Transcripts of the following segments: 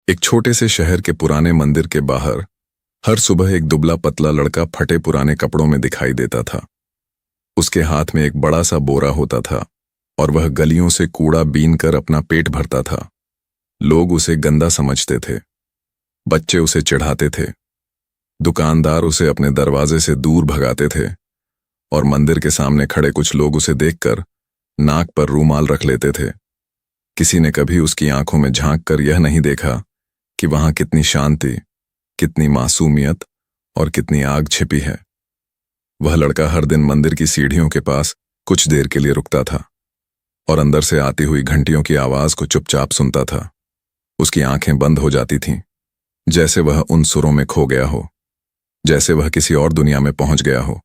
एक छोटे से शहर के पुराने मंदिर के बाहर हर सुबह एक दुबला पतला लड़का फटे पुराने कपड़ों में दिखाई देता था। उसके हाथ में एक बड़ा सा बोरा होता था और वह गलियों से कूड़ा बीन कर अपना पेट भरता था। लोग उसे गंदा समझते थे, बच्चे उसे चिढ़ाते थे, दुकानदार उसे अपने दरवाजे से दूर भगाते थे और मंदिर के सामने खड़े कुछ लोग उसे देखकर नाक पर रूमाल रख लेते थे। किसी ने कभी उसकी आंखों में झांक कर यह नहीं देखा कि वहां कितनी शांति, कितनी मासूमियत और कितनी आग छिपी है। वह लड़का हर दिन मंदिर की सीढ़ियों के पास कुछ देर के लिए रुकता था और अंदर से आती हुई घंटियों की आवाज को चुपचाप सुनता था। उसकी आंखें बंद हो जाती थीं, जैसे वह उन सुरों में खो गया हो, जैसे वह किसी और दुनिया में पहुंच गया हो,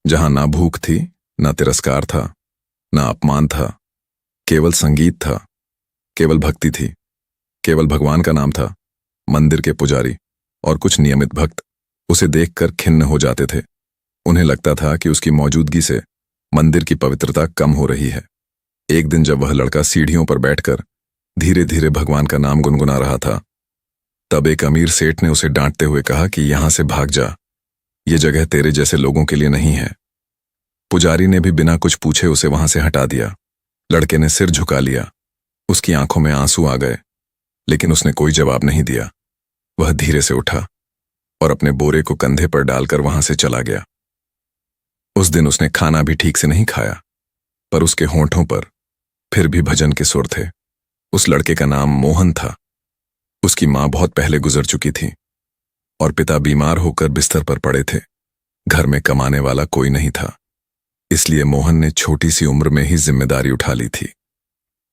जहां ना भूख थी, ना तिरस्कार था, ना अपमान था, केवल संगीत था, केवल भक्ति थी, केवल भगवान का नाम था। मंदिर के पुजारी और कुछ नियमित भक्त उसे देखकर खिन्न हो जाते थे। उन्हें लगता था कि उसकी मौजूदगी से मंदिर की पवित्रता कम हो रही है। एक दिन जब वह लड़का सीढ़ियों पर बैठकर धीरे धीरे भगवान का नाम गुनगुना रहा था, तब एक अमीर सेठ ने उसे डांटते हुए कहा कि यहां से भाग जा, ये जगह तेरे जैसे लोगों के लिए नहीं है। पुजारी ने भी बिना कुछ पूछे उसे वहां से हटा दिया। लड़के ने सिर झुका लिया, उसकी आंखों में आंसू आ गए, लेकिन उसने कोई जवाब नहीं दिया। वह धीरे से उठा और अपने बोरे को कंधे पर डालकर वहां से चला गया। उस दिन उसने खाना भी ठीक से नहीं खाया, पर उसके होंठों पर फिर भी भजन के सुर थे। उस लड़के का नाम मोहन था। उसकी मां बहुत पहले गुजर चुकी थी और पिता बीमार होकर बिस्तर पर पड़े थे। घर में कमाने वाला कोई नहीं था, इसलिए मोहन ने छोटी सी उम्र में ही जिम्मेदारी उठा ली थी।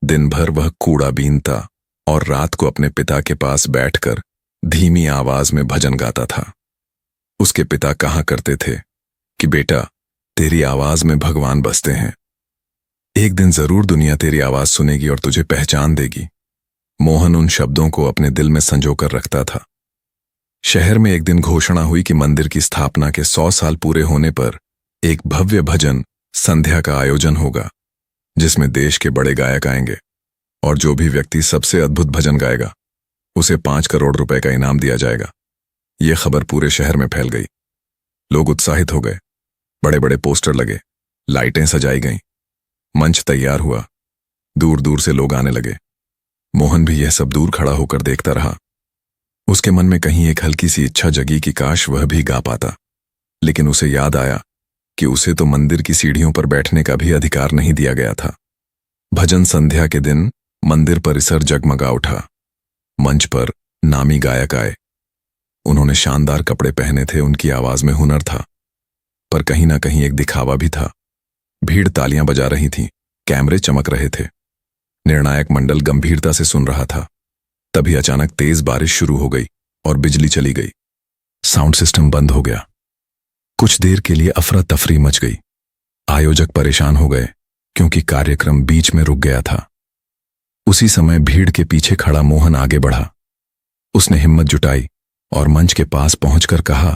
दिन भर वह कूड़ा बीनता और रात को अपने पिता के पास बैठकर धीमी आवाज में भजन गाता था। उसके पिता कहा करते थे कि बेटा, तेरी आवाज में भगवान बसते हैं। एक दिन जरूर दुनिया तेरी आवाज सुनेगी और तुझे पहचान देगी। मोहन उन शब्दों को अपने दिल में संजोकर रखता था। शहर में एक दिन घोषणा हुई कि मंदिर की स्थापना के 100 साल पूरे होने पर एक भव्य भजन संध्या का आयोजन होगा, जिसमें देश के बड़े गायक आएंगे और जो भी व्यक्ति सबसे अद्भुत भजन गाएगा उसे 5 करोड़ रुपए का इनाम दिया जाएगा। यह खबर पूरे शहर में फैल गई। लोग उत्साहित हो गए, बड़े बड़े पोस्टर लगे, लाइटें सजाई गईं, मंच तैयार हुआ, दूर दूर से लोग आने लगे। मोहन भी यह सब दूर खड़ा होकर देखता रहा। उसके मन में कहीं एक हल्की सी इच्छा जगी कि काश वह भी गा पाता, लेकिन उसे याद आया कि उसे तो मंदिर की सीढ़ियों पर बैठने का भी अधिकार नहीं दिया गया था। भजन संध्या के दिन मंदिर परिसर जगमगा उठा। मंच पर नामी गायक आए। उन्होंने शानदार कपड़े पहने थे, उनकी आवाज में हुनर था, पर कहीं ना कहीं एक दिखावा भी था। भीड़ तालियां बजा रही थी, कैमरे चमक रहे थे, निर्णायक मंडल गंभीरता से सुन रहा था। तभी अचानक तेज बारिश शुरू हो गई और बिजली चली गई। साउंड सिस्टम बंद हो गया। कुछ देर के लिए अफरा तफरी मच गई। आयोजक परेशान हो गए क्योंकि कार्यक्रम बीच में रुक गया था। उसी समय भीड़ के पीछे खड़ा मोहन आगे बढ़ा। उसने हिम्मत जुटाई और मंच के पास पहुंचकर कहा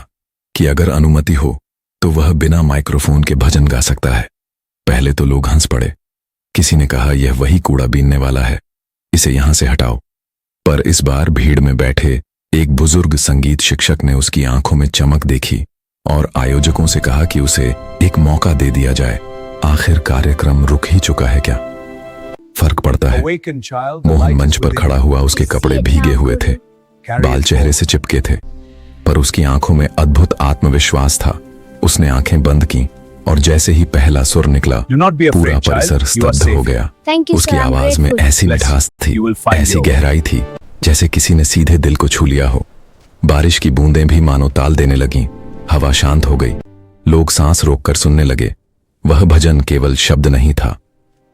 कि अगर अनुमति हो तो वह बिना माइक्रोफोन के भजन गा सकता है। पहले तो लोग हंस पड़े। किसी ने कहा, यह वही कूड़ा बीनने वाला है, इसे यहां से हटाओ। पर इस बार भीड़ में बैठे एक बुजुर्ग संगीत शिक्षक ने उसकी आंखों में चमक देखी और आयोजकों से कहा कि उसे एक मौका दे दिया जाए। आखिर कार्यक्रम रुक ही चुका है, क्या फर्क पड़ता है। मोहन मंच पर खड़ा हुआ। उसके कपड़े भीगे हुए थे, बाल चेहरे से चिपके थे, पर उसकी आंखों में अद्भुत आत्मविश्वास था। उसने आंखें बंद की और जैसे ही पहला सुर निकला, पूरा परिसर स्तब्ध हो गया। उसकी आवाज में ऐसी मिठास थी, ऐसी गहराई थी, जैसे किसी ने सीधे दिल को छू लिया हो। बारिश की बूंदें भी मानो ताल देने लगीं। हवा शांत हो गई। लोग सांस रोककर सुनने लगे। वह भजन केवल शब्द नहीं था,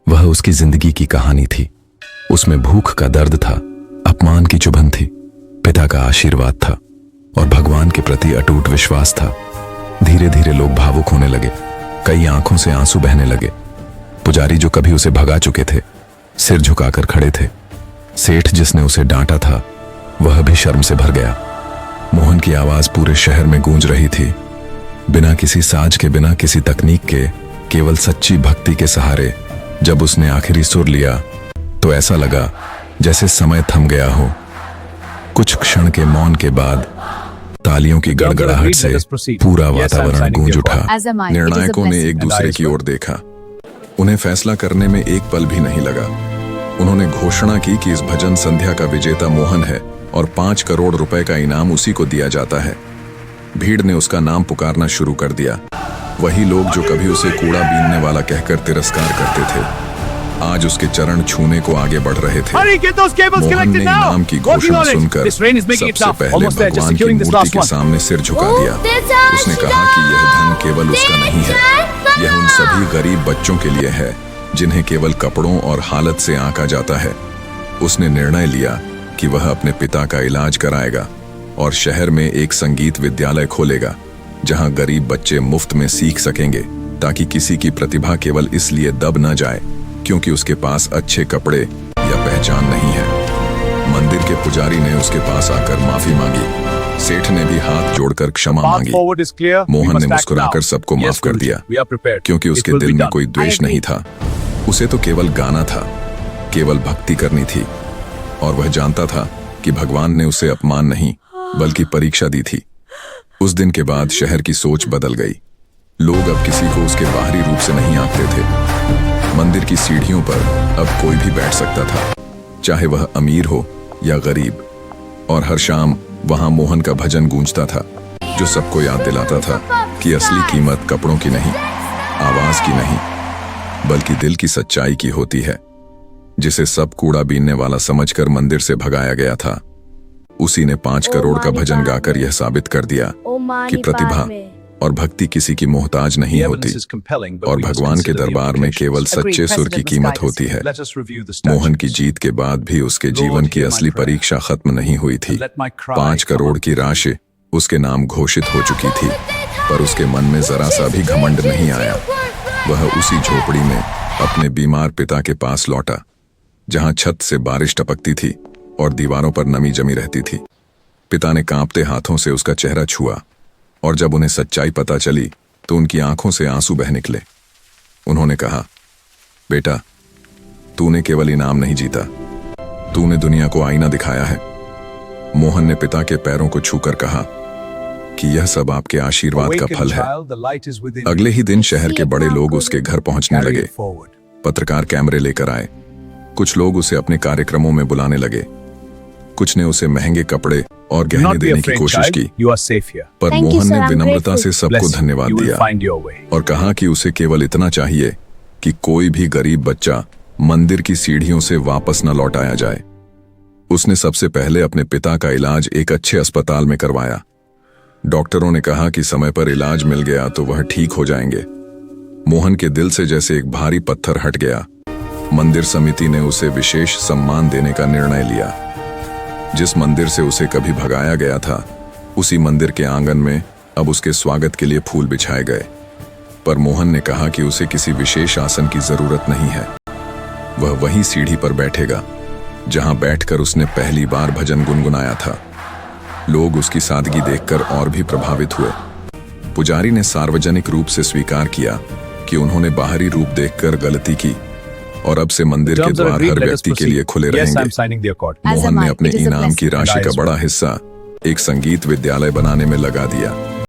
वह उसकी जिंदगी की कहानी थी। उसमें भूख का दर्द था, अपमान की चुभन थी, पिता का आशीर्वाद था और भगवान के प्रति अटूट विश्वास था। धीरे धीरे लोग भावुक होने लगे। कई आंखों से आंसू बहने लगे। पुजारी जो कभी उसे भगा चुके थे, सिर झुकाकर खड़े थे। सेठ जिसने उसे डांटा था, वह भी शर्म से भर गया। मोहन की आवाज पूरे शहर में गूंज रही थी, बिना किसी साज के, बिना किसी तकनीक के, केवल सच्ची भक्ति के सहारे। जब उसने आखिरी सुर लिया तो ऐसा लगा जैसे समय थम गया हो। कुछ क्षण के मौन के बाद तालियों की गड़गड़ाहट से पूरा वातावरण गूंज उठा। निर्णायकों ने एक दूसरे की ओर देखा। उन्हें फैसला करने में एक पल भी नहीं लगा। उन्होंने घोषणा की कि इस भजन संध्या का विजेता मोहन है और 5 करोड़ रुपए का इनाम उसी को दिया जाता है। भीड़ ने उसका नाम पुकारना शुरू कर दिया। वही लोग जो कभी उसे कूड़ा बीनने वाला कहकर तिरस्कार करते थे, आज उसके चरण छूने को आगे बढ़ रहे थे। मोहन ने इनाम की घोषणा सुनकर सबसे पहले भगवान की मूर्ति के सामने सिर झुका दिया। उसने कहा कि यह धन केवल उसका नहीं है, यह उन सभी गरीब बच्चों के लिए है जिन्हें केवल कपड़ों और हालत से आंका जाता है। उसने निर्णय लिया कि वह अपने पिता का इलाज कराएगा और शहर में एक संगीत विद्यालय खोलेगा जहां गरीब बच्चे मुफ्त में सीख सकेंगे, ताकि किसी की प्रतिभा केवल इसलिए दब न जाए क्योंकि उसके पास अच्छे कपड़े या पहचान नहीं है। मंदिर के पुजारी ने उसके पास आकर माफी मांगी। सेठ ने भी हाथ जोड़कर क्षमा मांगी। मोहन ने मुस्कुराकर सबको माफ कर दिया क्योंकि उसके दिल में कोई द्वेष नहीं था। उसे तो केवल गाना था, केवल भक्ति करनी थी, और वह जानता था कि भगवान ने उसे अपमान नहीं बल्कि परीक्षा दी थी। उस दिन के बाद शहर की सोच बदल गई। लोग अब किसी को उसके बाहरी रूप से नहीं आंकते थे। मंदिर की सीढ़ियों पर अब कोई भी बैठ सकता था, चाहे वह अमीर हो या गरीब, और हर शाम वहां मोहन का भजन गूंजता था जो सबको याद दिलाता था कि असली कीमत कपड़ों की नहीं, आवाज की नहीं, बल्कि दिल की सच्चाई की होती है। जिसे सब कूड़ा बीनने वाला समझकर मंदिर से भगाया गया था, उसी ने 5 करोड़ का भजन गाकर यह साबित कर दिया कि प्रतिभा और भक्ति किसी की मोहताज नहीं होती, और भगवान के दरबार में केवल सच्चे सुर की कीमत होती है। मोहन की जीत के बाद भी उसके जीवन की असली परीक्षा खत्म नहीं हुई थी। 5 करोड़ की राशि उसके नाम घोषित हो चुकी थी, पर उसके मन में जरा सा भी घमंड नहीं आया। वह उसी झोपड़ी में अपने बीमार पिता के पास लौटा, जहां छत से बारिश टपकती थी और दीवारों पर नमी जमी रहती थी। पिता ने कांपते हाथों से उसका चेहरा छुआ, और जब उन्हें सच्चाई पता चली तो उनकी आंखों से आंसू बह निकले। उन्होंने कहा, बेटा, तूने केवल इनाम नहीं जीता, तूने दुनिया को आईना दिखाया है। मोहन ने पिता के पैरों को छूकर कहा कि यह सब आपके आशीर्वाद का फल है। अगले ही दिन शहर के बड़े लोग उसके घर पहुंचने लगे। पत्रकार कैमरे लेकर आए। कुछ लोग उसे अपने कार्यक्रमों में बुलाने लगे। कुछ ने उसे महंगे कपड़े और गहने देने की कोशिश की, पर मोहन ने विनम्रता से सबको धन्यवाद दिया और कहा कि उसे केवल इतना चाहिए कि कोई भी गरीब बच्चा मंदिर की सीढ़ियों से वापस न लौटाया जाए। उसने सबसे पहले अपने पिता का इलाज एक अच्छे अस्पताल में करवाया। डॉक्टरों ने कहा कि समय पर इलाज मिल गया तो वह ठीक हो जाएंगे। मोहन के दिल से जैसे एक भारी पत्थर हट गया। मंदिर समिति ने उसे विशेष सम्मान देने का निर्णय लिया। जिस मंदिर से उसे कभी भगाया गया था, उसी मंदिर के आंगन में अब उसके स्वागत के लिए फूल बिछाए गए। पर मोहन ने कहा कि उसे किसी विशेष आसन की जरूरत नहीं है। वह वही सीढ़ी पर बैठेगा जहां बैठकर उसने पहली बार भजन गुनगुनाया था। लोग उसकी सादगी देखकर और भी प्रभावित हुए। पुजारी ने सार्वजनिक रूप से स्वीकार किया कि उन्होंने बाहरी रूप देखकर गलती की, और अब से मंदिर के द्वार हर व्यक्ति के लिए खुले रहेंगे। मोहन ने अपने इनाम की राशि का बड़ा हिस्सा एक संगीत विद्यालय बनाने में लगा दिया।